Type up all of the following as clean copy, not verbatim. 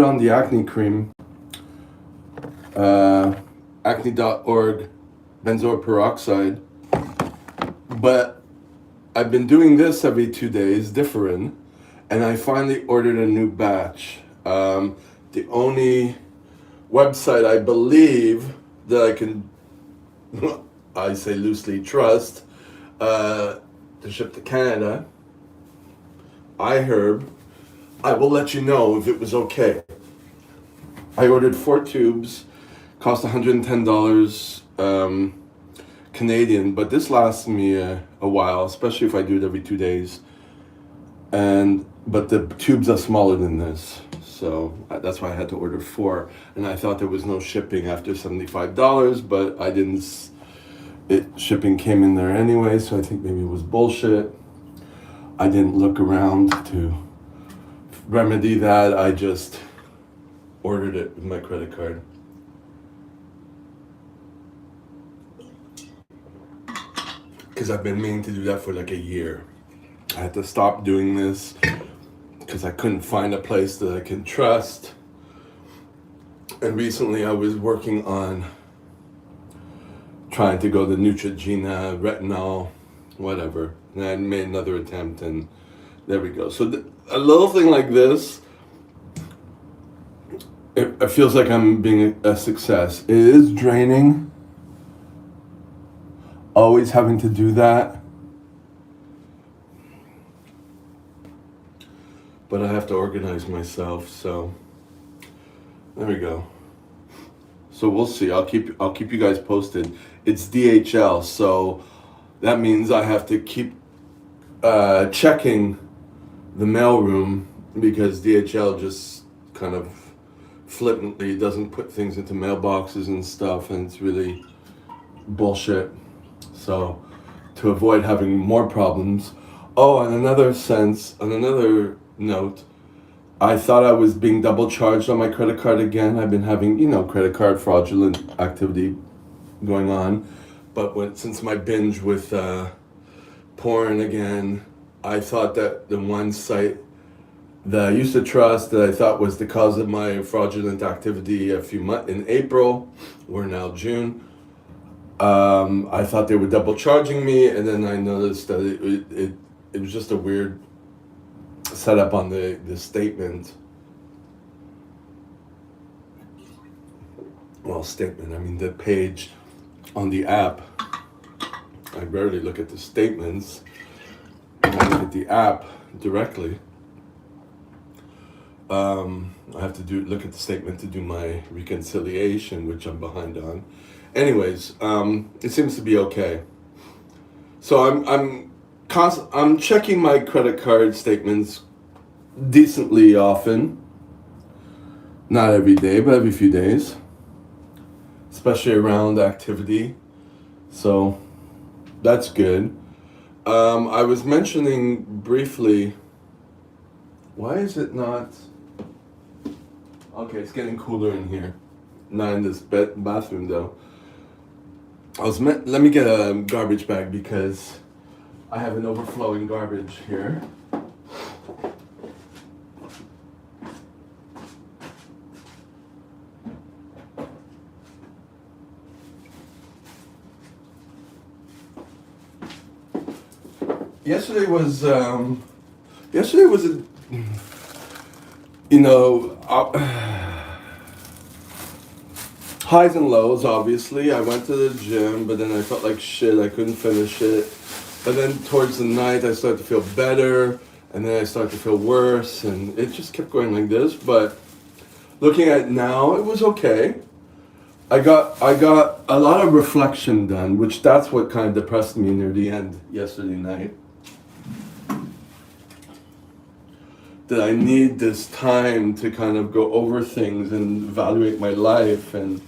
on the acne cream, acne.org benzoyl peroxide, but I've been doing this every 2 days, different, and I finally ordered a new batch. The only website I believe that I can, I say loosely, trust to ship to Canada, iHerb. I will let you know if it was okay. I ordered 4 tubes, cost $110 Canadian, but this lasts me a while, especially if I do it every 2 days. But the tubes are smaller than this, so that's why I had to order 4. And I thought there was no shipping after $75, but I didn't. Shipping came in there anyway, so I think maybe it was bullshit. I didn't look around to remedy that. I just ordered it with my credit card. Because I've been meaning to do that for like a year. I had to stop doing this because I couldn't find a place that I can trust. And recently I was working on trying to go to Neutrogena, retinol, whatever. And I made another attempt, and there we go. So a little thing like this, it feels like I'm being a success. It is draining, always having to do that. But I have to organize myself, so there we go. So we'll see. I'll keep you guys posted. It's DHL, so that means I have to keep checking the mailroom because DHL just kind of flippantly doesn't put things into mailboxes and stuff, and it's really bullshit. So to avoid having more problems. Oh, and another note, I thought I was being double charged on my credit card again. I've been having, credit card fraudulent activity going on. But since my binge with porn again, I thought that the one site that I used to trust, that I thought was the cause of my fraudulent activity a few months in April, we're now June. I thought they were double charging me, and then I noticed that it was just a weird setup on the statement. Well, statement, I mean the page on the app. I rarely look at the statements. I look at the app directly. I have to look at the statement to do my reconciliation, which I'm behind on. Anyways, it seems to be okay. So I'm checking my credit card statements decently often. Not every day, but every few days. Especially around activity. So that's good. I was mentioning briefly, why is it not? Okay, it's getting cooler in here. Not in this bathroom though. Let me get a garbage bag because I have an overflowing garbage here. Yesterday was a, highs and lows, obviously. I went to the gym, but then I felt like shit. I couldn't finish it. But then towards the night, I started to feel better, and then I started to feel worse, and it just kept going like this. But looking at it now, it was okay. I got a lot of reflection done, which that's what kind of depressed me near the end yesterday night. That I need this time to kind of go over things and evaluate my life and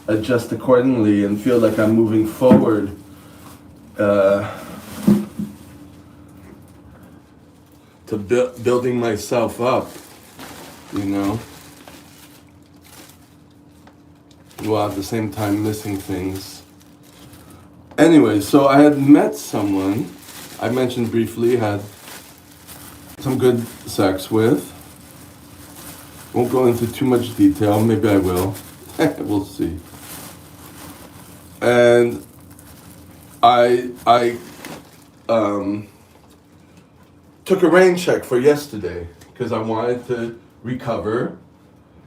adjust accordingly and feel like I'm moving forward. To building myself up, while at the same time missing things. Anyway, so I had met someone, I mentioned briefly, had some good sex with. Won't go into too much detail. Maybe I will. We'll see. And I took a rain check for yesterday because I wanted to recover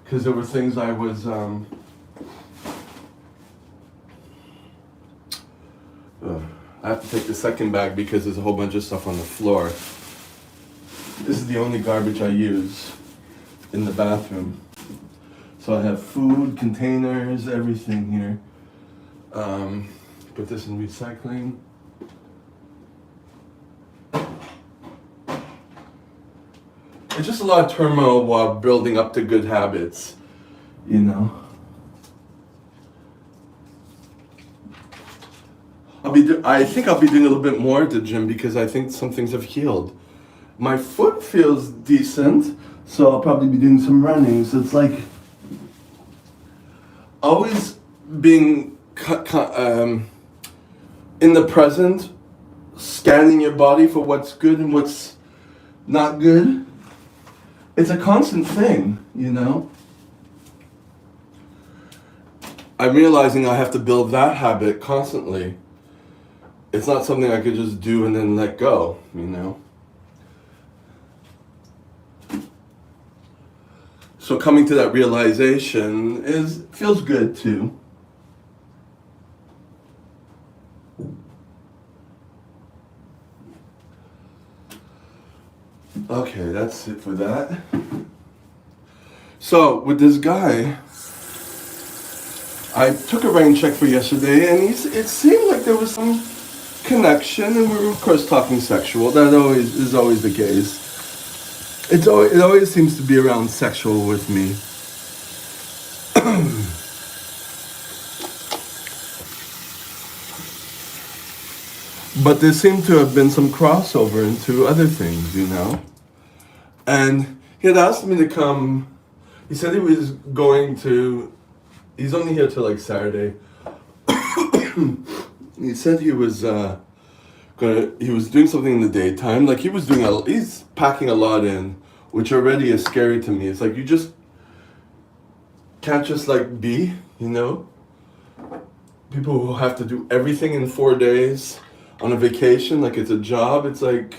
because there were things I was I have to take the second bag because there's a whole bunch of stuff on the floor. This is the only garbage I use in the bathroom. So I have food, containers, everything here. Put this in recycling. It's just a lot of turmoil while building up to good habits, you know. I think I'll be doing a little bit more at the gym because I think some things have healed. My foot feels decent, so I'll probably be doing some running. So it's like always being in the present, scanning your body for what's good and what's not good. It's a constant thing, you know. I'm realizing I have to build that habit constantly. It's not something I could just do and then let go, you know. So coming to that realization feels good too. Okay, that's it for that. So with this guy, I took a rain check for yesterday, and it seemed like there was some connection, and we were of course talking sexual. That is always the case. It always seems to be around sexual with me. But there seemed to have been some crossover into other things, you know. And he had asked me to come. He said he was going to. He's only here till like Saturday. He said he was he was doing something in the daytime. Like he's packing a lot in, which already is scary to me. It's like you just can't just like be, you know. People who have to do everything in 4 days on a vacation, like it's a job. It's like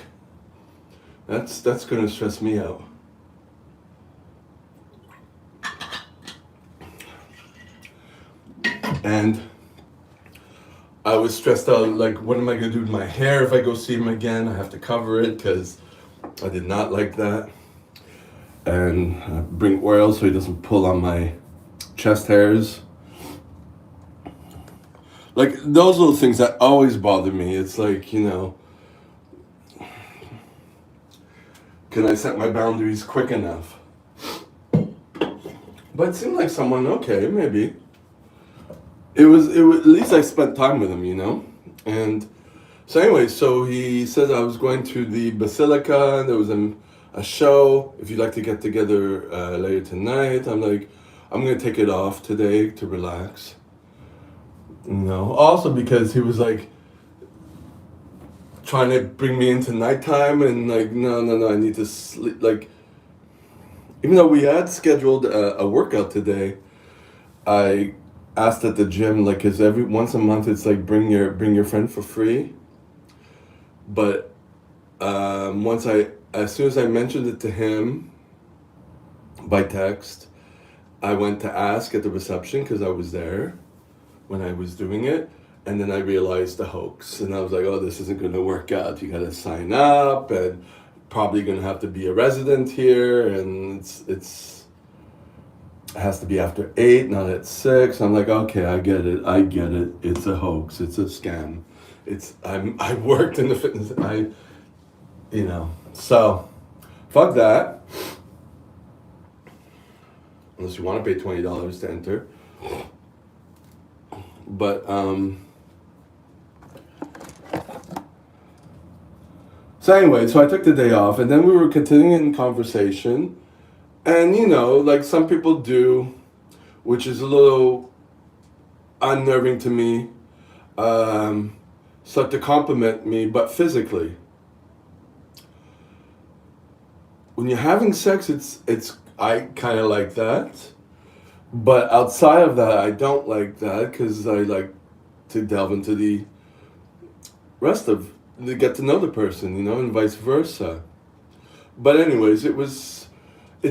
that's gonna stress me out. And I was stressed out, like, what am I going to do with my hair if I go see him again? I have to cover it because I did not like that. And bring oil so he doesn't pull on my chest hairs. Like, those are the things that always bother me. It's like, you know, can I set my boundaries quick enough? But it seemed like someone, okay, maybe. It was at least I spent time with him, you know? And so anyway, so he said I was going to the Basilica, there was a show, if you'd like to get together later tonight. I'm like, I'm gonna take it off today to relax. You know, also because he was like trying to bring me into nighttime and like, no, I need to sleep. Like, even though we had scheduled a workout today, I asked at the gym, like, cause once a month it's like bring your friend for free. But as soon as I mentioned it to him by text, I went to ask at the reception because I was there when I was doing it, and then I realized the hoax, and I was like, oh, this isn't gonna work out. You gotta sign up, and probably gonna have to be a resident here, and it has to be after 8, not at 6. I'm like, okay, I get it. It's a hoax. It's a scam. I worked in the fitness. So, fuck that. Unless you want to pay $20 to enter. But so anyway, so I took the day off, and then we were continuing in conversation. And, you know, like some people do, which is a little unnerving to me, start to compliment me, but physically. When you're having sex, it's I kind of like that. But outside of that, I don't like that because I like to delve into the rest of, to get to know the person, and vice versa. But anyways, it's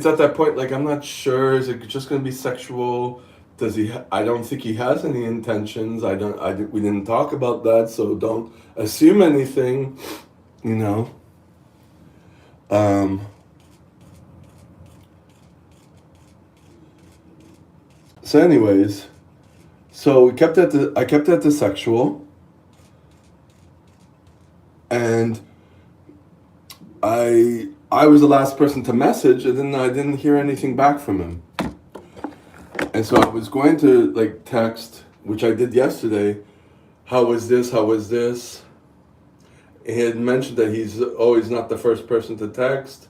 at that point, like, I'm not sure, is it just going to be sexual? Does he, I don't think he has any intentions. We didn't talk about that, so don't assume anything, you know. Um, so anyways, I kept at the sexual, and I was the last person to message, and then I didn't hear anything back from him. And so I was going to like text, which I did yesterday. How was this? How was this? He had mentioned that he's always not the first person to text,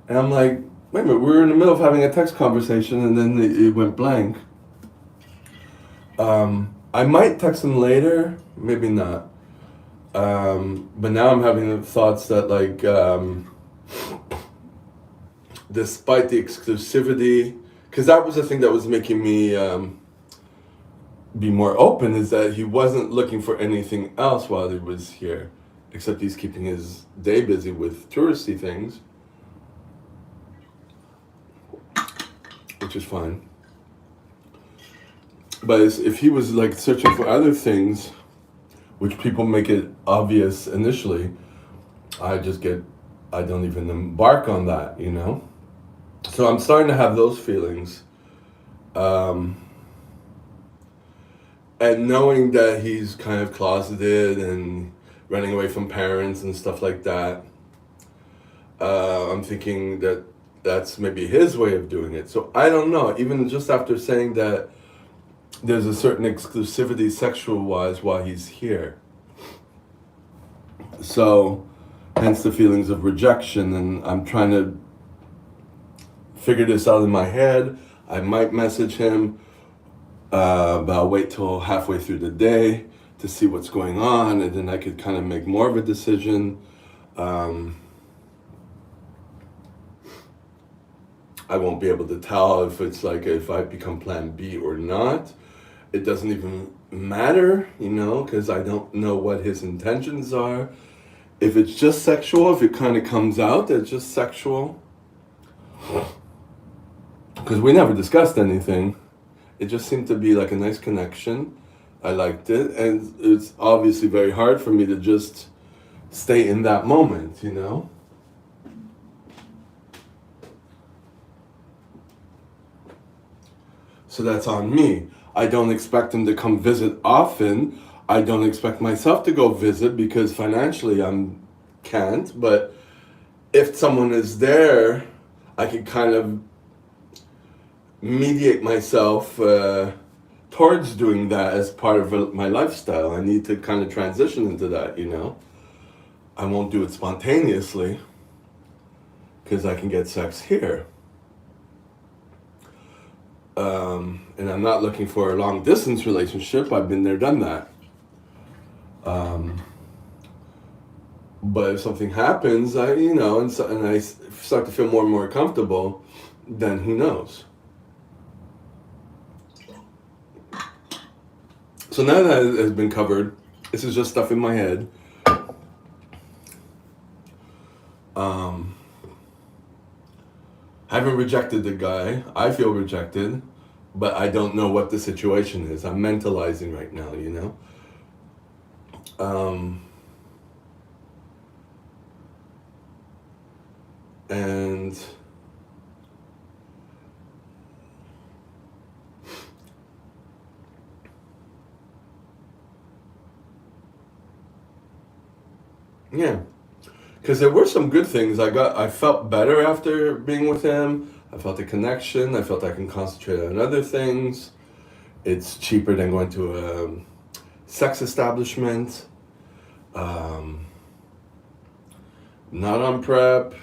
and I'm like, wait a minute, we were in the middle of having a text conversation, and then it went blank. I might text him later, maybe not. But now I'm having the thoughts that like, despite the exclusivity, because that was the thing that was making me be more open, is that he wasn't looking for anything else while he was here, except he's keeping his day busy with touristy things, which is fine. But if he was like searching for other things, which people make it obvious initially, I don't even embark on that, So I'm starting to have those feelings. And knowing that he's kind of closeted and running away from parents and stuff like that, I'm thinking that that's maybe his way of doing it. So I don't know, even just after saying that there's a certain exclusivity sexual-wise while he's here. So, hence the feelings of rejection, and I'm trying to figure this out in my head. I might message him, but I'll wait till halfway through the day to see what's going on, and then I could kind of make more of a decision. I won't be able to tell if I become plan B or not. It doesn't even matter, because I don't know what his intentions are. If it's just sexual, if it kind of comes out that it's just sexual, because we never discussed anything, it just seemed to be like a nice connection. I liked it, and it's obviously very hard for me to just stay in that moment, So that's on me. I don't expect him to come visit often. I don't expect myself to go visit because financially can't. But if someone is there, I can kind of mediate myself towards doing that as part of my lifestyle. I need to kind of transition into that, I won't do it spontaneously because I can get sex here. And I'm not looking for a long distance relationship. I've been there, done that. But if something happens, and I start to feel more and more comfortable, then who knows? So now that has been covered, this is just stuff in my head. I haven't rejected the guy. I feel rejected, but I don't know what the situation is. I'm mentalizing right now, And yeah, because there were some good things. I felt better after being with him. I felt a connection. I felt I can concentrate on other things. It's cheaper than going to a sex establishment. Not on prep,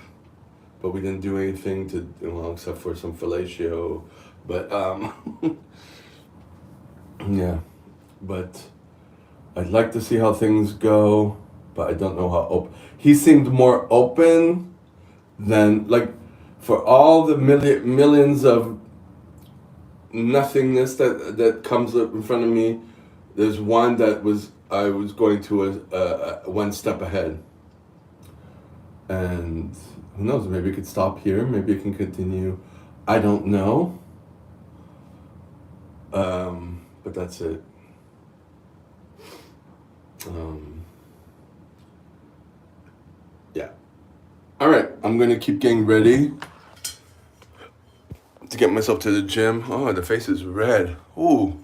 but we didn't do anything except for some fellatio. But yeah, but I'd like to see how things go, but I don't know how open. He seemed more open than, like, for all the millions of nothingness that comes up in front of me, there's one that I was going to a one step ahead. And who knows, maybe it could stop here, maybe it can continue. I don't know. But that's it. Yeah. All right, I'm gonna keep getting ready to get myself to the gym. Oh, the face is red. Ooh.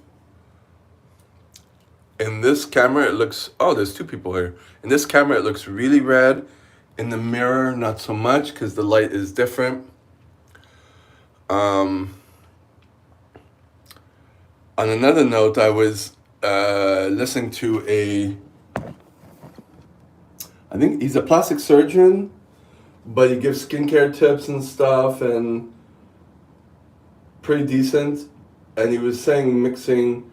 In this camera, it looks. Oh, there's two people here. In this camera, it looks really red. In the mirror, not so much because the light is different. On another note, I was listening to I think he's a plastic surgeon, but he gives skincare tips and stuff, and pretty decent. And he was saying mixing,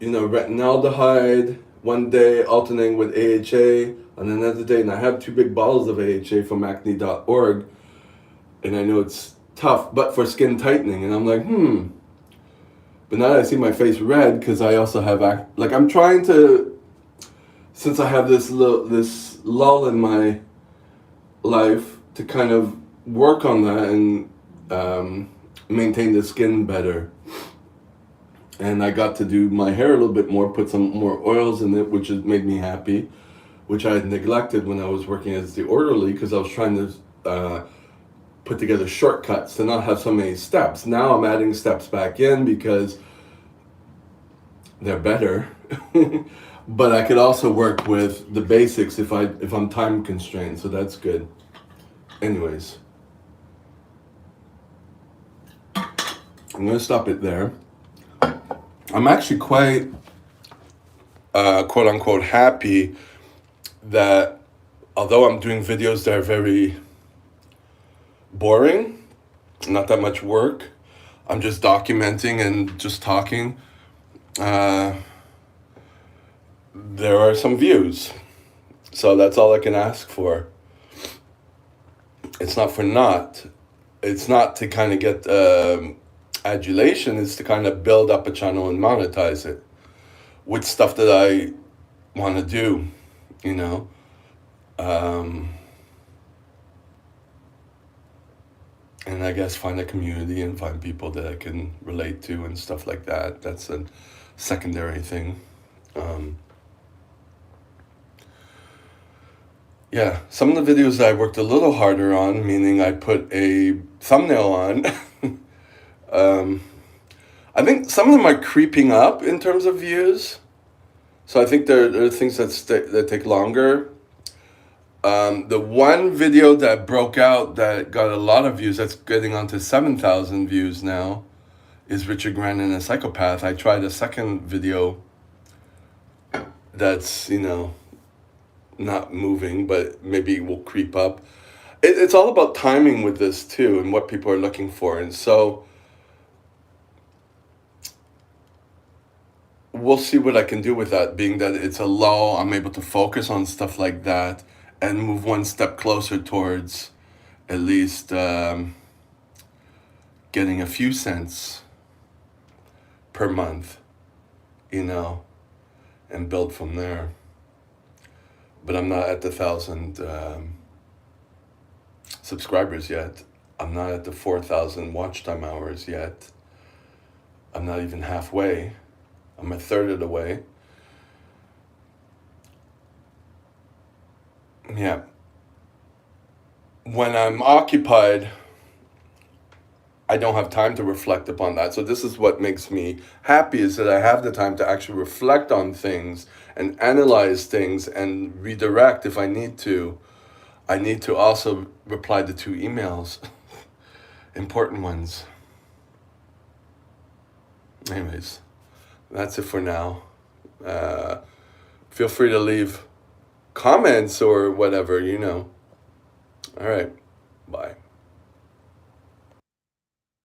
retinaldehyde one day, alternating with AHA on another day. And I have 2 big bottles of AHA from acne.org, and I know it's tough, but for skin tightening. And I'm like, But now that I see my face red, because I also have I'm trying to, since I have this lull in my life, to kind of work on that and maintain the skin better. And I got to do my hair a little bit more, put some more oils in it, which has made me happy, which I had neglected when I was working as the orderly, because I was trying to put together shortcuts to not have so many steps. Now I'm adding steps back in because they're better. But I could also work with the basics if I'm time constrained, so that's good. Anyways, I'm gonna stop it there. I'm actually quite quote unquote happy that although I'm doing videos that are very boring, not that much work, I'm just documenting and just talking, there are some views. So that's all I can ask for. It's not for naught. It's not to kind of get adulation. It's to kind of build up a channel and monetize it with stuff that I want to do, and I guess find a community and find people that I can relate to and stuff like that. That's a secondary thing. Yeah, some of the videos I worked a little harder on, meaning I put a thumbnail on. I think some of them are creeping up in terms of views. So I think there are things that take longer. The one video that broke out that got a lot of views, that's getting on to 7,000 views now, is Richard Grant and a Psychopath. I tried a second video that's, not moving, but maybe will creep up. It's all about timing with this too, and what people are looking for. And so we'll see what I can do with that, being that it's a lull. I'm able to focus on stuff like that and move one step closer towards at least getting a few cents per month, and build from there. But I'm not at the 1,000 subscribers yet. I'm not at the 4,000 watch time hours yet. I'm not even halfway. I'm a third of the way. Yeah. When I'm occupied, I don't have time to reflect upon that. So this is what makes me happy, is that I have the time to actually reflect on things and analyze things and redirect if I need to. I need to also reply to 2 emails, important ones. Anyways, that's it for now. Feel free to leave comments or whatever, All right, bye.